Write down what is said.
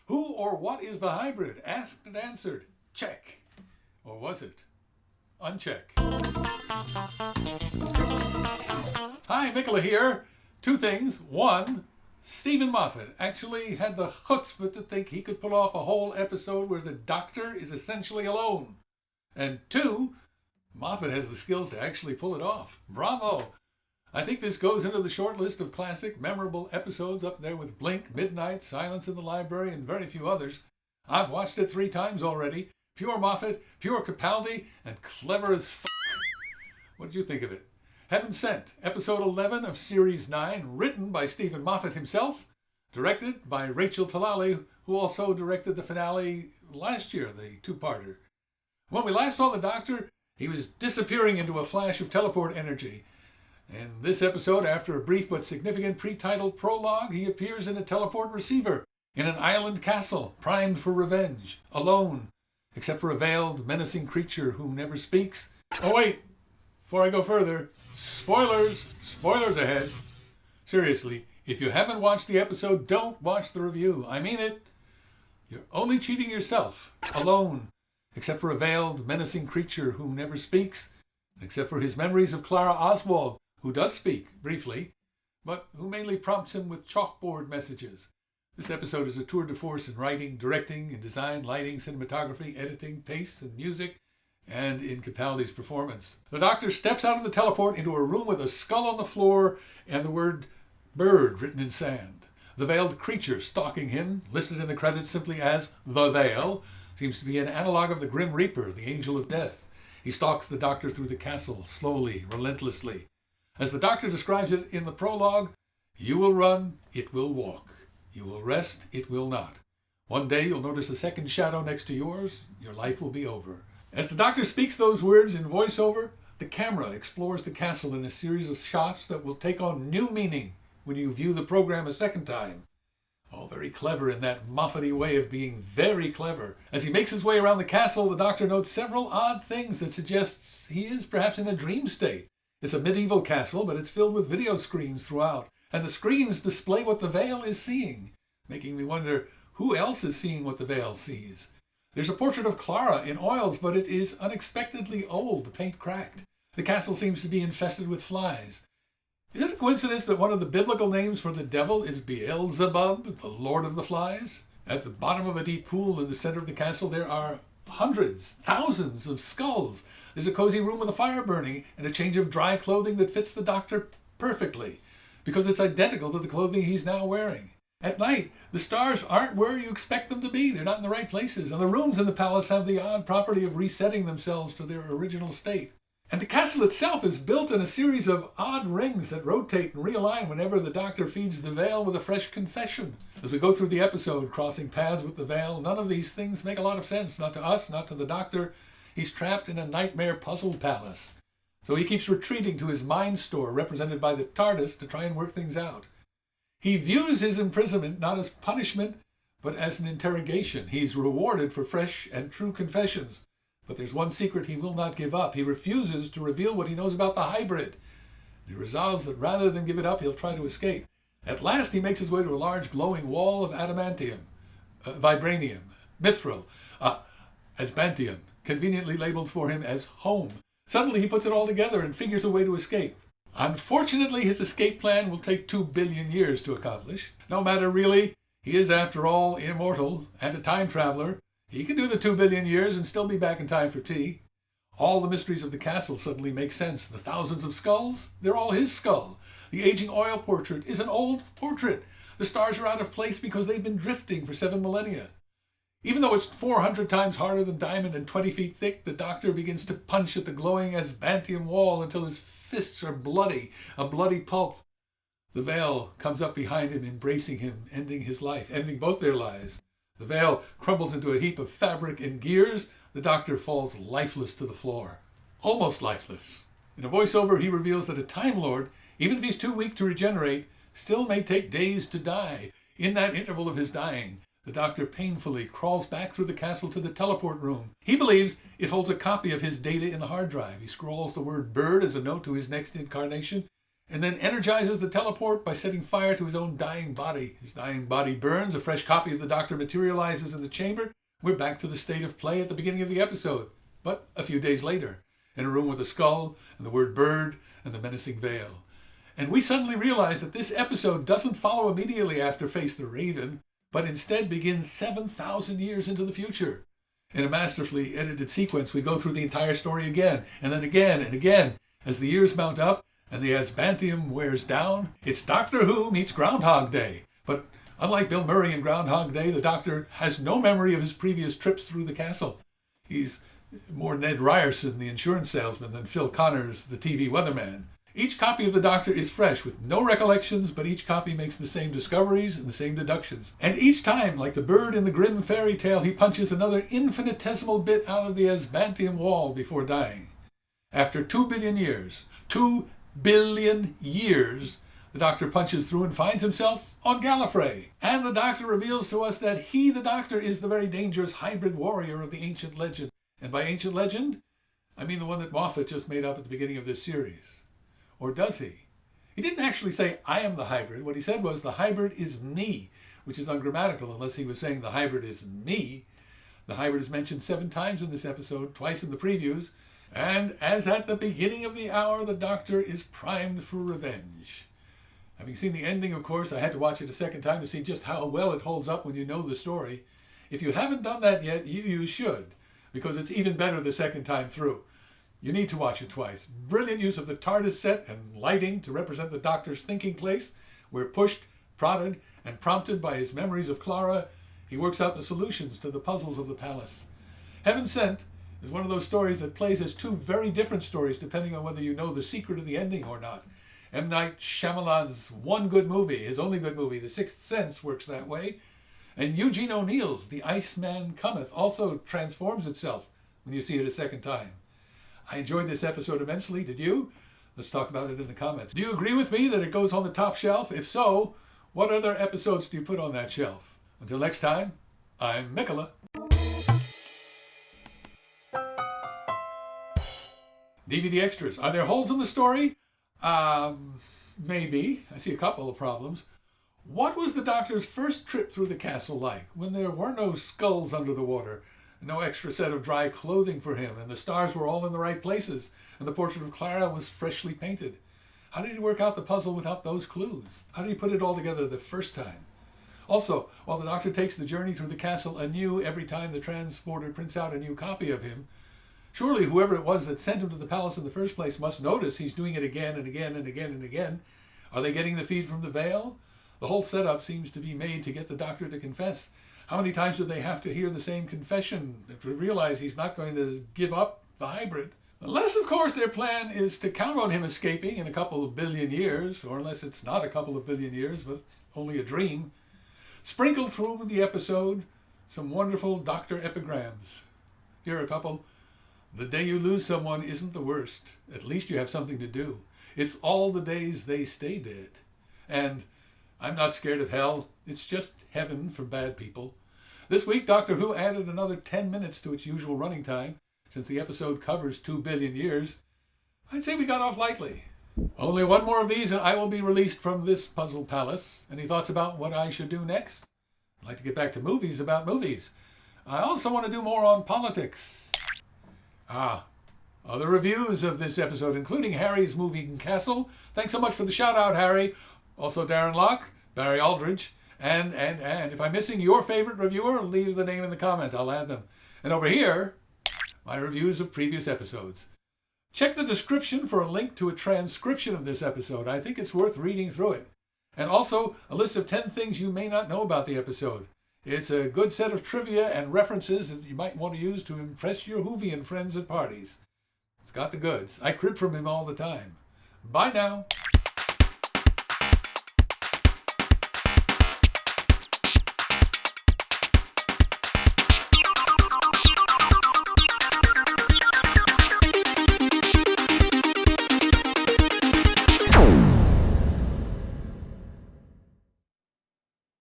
Who or what is the hybrid? Asked and answered. Check. Or was it? Uncheck. Hi, Mickeleh here. Two things. One, Stephen Moffat actually had the chutzpah to think he could pull off a whole episode where the doctor is essentially alone. And two, Moffat has the skills to actually pull it off. Bravo! I think this goes into the short list of classic, memorable episodes up there with Blink, Midnight, Silence in the Library, and very few others. I've watched it 3 times already. Pure Moffat, pure Capaldi, and clever as f***. What did you think of it? Heaven Sent, episode 11 of series 9, written by Stephen Moffat himself, directed by Rachel Talalay, who also directed the finale last year, the 2-parter. When we last saw the Doctor, he was disappearing into a flash of teleport energy. In this episode, after a brief but significant pre-title prologue, he appears in a teleport receiver, in an island castle, primed for revenge, alone, except for a veiled, menacing creature who never speaks. Oh wait, before I go further, spoilers ahead. Seriously, if you haven't watched the episode, don't watch the review. I mean it. You're only cheating yourself, alone, except for a veiled, menacing creature who never speaks, except for his memories of Clara Oswald, who does speak, briefly, but who mainly prompts him with chalkboard messages. This episode is a tour de force in writing, directing, in design, lighting, cinematography, editing, pace, and music, and in Capaldi's performance. The Doctor steps out of the teleport into a room with a skull on the floor and the word bird written in sand. The veiled creature stalking him, listed in the credits simply as The Veil, seems to be an analog of the Grim Reaper, the Angel of Death. He stalks the Doctor through the castle, slowly, relentlessly. As the Doctor describes it in the prologue, you will run, it will walk. You will rest, it will not. One day you'll notice a second shadow next to yours, your life will be over. As the Doctor speaks those words in voiceover, the camera explores the castle in a series of shots that will take on new meaning when you view the program a second time. All very clever in that Moffat-y way of being very clever. As he makes his way around the castle, the Doctor notes several odd things that suggests he is perhaps in a dream state. It's a medieval castle, but it's filled with video screens throughout, and the screens display what the Veil is seeing, making me wonder who else is seeing what the Veil sees. There's a portrait of Clara in oils, but it is unexpectedly old, the paint cracked. The castle seems to be infested with flies. Is it a coincidence that one of the biblical names for the devil is Beelzebub, the Lord of the Flies? At the bottom of a deep pool in the center of the castle, there are hundreds, thousands of skulls. There's a cozy room with a fire burning and a change of dry clothing that fits the Doctor perfectly, because it's identical to the clothing he's now wearing. At night, the stars aren't where you expect them to be. They're not in the right places, and the rooms in the palace have the odd property of resetting themselves to their original state. And the castle itself is built in a series of odd rings that rotate and realign whenever the Doctor feeds the Veil with a fresh confession. As we go through the episode, crossing paths with the Veil, none of these things make a lot of sense. Not to us, not to the Doctor. He's trapped in a nightmare puzzle palace. So he keeps retreating to his mind store, represented by the TARDIS, to try and work things out. He views his imprisonment not as punishment, but as an interrogation. He's rewarded for fresh and true confessions. But there's one secret he will not give up. He refuses to reveal what he knows about the hybrid. He resolves that rather than give it up, he'll try to escape. At last, he makes his way to a large glowing wall of adamantium, vibranium, mithril, asbantium, conveniently labeled for him as home. Suddenly, he puts it all together and figures a way to escape. Unfortunately, his escape plan will take 2 billion years to accomplish. No matter really, he is, after all, immortal and a time traveler. He can do the 2 billion years and still be back in time for tea. All the mysteries of the castle suddenly make sense. The thousands of skulls, they're all his skull. The aging oil portrait is an old portrait. The stars are out of place because they've been drifting for 7 millennia. Even though it's 400 times harder than diamond and 20 feet thick, the Doctor begins to punch at the glowing asbantium wall until his fists are bloody, a bloody pulp. The Veil comes up behind him, embracing him, ending his life, ending both their lives. The Veil crumbles into a heap of fabric and gears. The Doctor falls lifeless to the floor. Almost lifeless. In a voiceover, he reveals that a Time Lord, even if he's too weak to regenerate, still may take days to die. In that interval of his dying, the Doctor painfully crawls back through the castle to the teleport room. He believes it holds a copy of his data in the hard drive. He scrawls the word bird as a note to his next incarnation, and then energizes the teleport by setting fire to his own dying body. His dying body burns, a fresh copy of the Doctor materializes in the chamber. We're back to the state of play at the beginning of the episode, but a few days later, in a room with a skull and the word bird and the menacing veil. And we suddenly realize that this episode doesn't follow immediately after Face the Raven, but instead begins 7,000 years into the future. In a masterfully edited sequence, we go through the entire story again, and then again and again. As the years mount up and the Asbantium wears down, it's Doctor Who meets Groundhog Day. But unlike Bill Murray in Groundhog Day, the Doctor has no memory of his previous trips through the castle. He's more Ned Ryerson, the insurance salesman, than Phil Connors, the TV weatherman. Each copy of the Doctor is fresh, with no recollections, but each copy makes the same discoveries and the same deductions. And each time, like the bird in the grim fairy tale, he punches another infinitesimal bit out of the Asbantium wall before dying. After 2 billion years, 2 billion years, the Doctor punches through and finds himself on Gallifrey. And the Doctor reveals to us that he, the Doctor, is the very dangerous hybrid warrior of the ancient legend. And by ancient legend, I mean the one that Moffat just made up at the beginning of this series. Or does he? He didn't actually say, I am the hybrid. What he said was, the hybrid is me, which is ungrammatical unless he was saying the hybrid is me. The hybrid is mentioned 7 times in this episode, twice in the previews. And as at the beginning of the hour, the Doctor is primed for revenge. Having seen the ending, of course, I had to watch it a second time to see just how well it holds up when you know the story. If you haven't done that yet, you should, because it's even better the second time through. You need to watch it twice. Brilliant use of the TARDIS set and lighting to represent the Doctor's thinking place, where pushed, prodded, and prompted by his memories of Clara, he works out the solutions to the puzzles of the palace. Heaven Sent is one of those stories that plays as 2 very different stories depending on whether you know the secret of the ending or not. M. Night Shyamalan's one good movie, his only good movie, The Sixth Sense, works that way. And Eugene O'Neill's The Iceman Cometh also transforms itself when you see it a second time. I enjoyed this episode immensely. Did you? Let's talk about it in the comments. Do you agree with me that it goes on the top shelf? If so, what other episodes do you put on that shelf? Until next time, I'm Mickeleh. DVD extras. Are there holes in the story? Maybe. I see a couple of problems. What was the Doctor's first trip through the castle like, when there were no skulls under the water, no extra set of dry clothing for him, and the stars were all in the right places, and the portrait of Clara was freshly painted? How did he work out the puzzle without those clues? How did he put it all together the first time? Also, while the Doctor takes the journey through the castle anew every time the transporter prints out a new copy of him, surely whoever it was that sent him to the palace in the first place must notice he's doing it again and again and again and again. Are they getting the feed from the veil? The whole setup seems to be made to get the Doctor to confess. How many times do they have to hear the same confession to realize he's not going to give up the hybrid? Unless, of course, their plan is to count on him escaping in a couple of billion years, or unless it's not a couple of billion years, but only a dream. Sprinkled through the episode, some wonderful Doctor epigrams. Here are a couple. The day you lose someone isn't the worst. At least you have something to do. It's all the days they stay dead. And I'm not scared of hell. It's just heaven for bad people. This week, Doctor Who added another 10 minutes to its usual running time. Since the episode covers 2 billion years, I'd say we got off lightly. Only one more of these and I will be released from this puzzle palace. Any thoughts about what I should do next? I'd like to get back to movies about movies. I also want to do more on politics. Other reviews of this episode, including Harry's Moving Castle. Thanks so much for the shout out, Harry. Also Darren Locke, Barry Aldridge, and if I'm missing your favorite reviewer, leave the name in the comment. I'll add them. And over here, my reviews of previous episodes. Check the description for a link to a transcription of this episode. I think it's worth reading through it. And also a list of 10 things you may not know about the episode. It's a good set of trivia and references that you might want to use to impress your Whovian friends at parties. It's got the goods. I crib from him all the time. Bye now.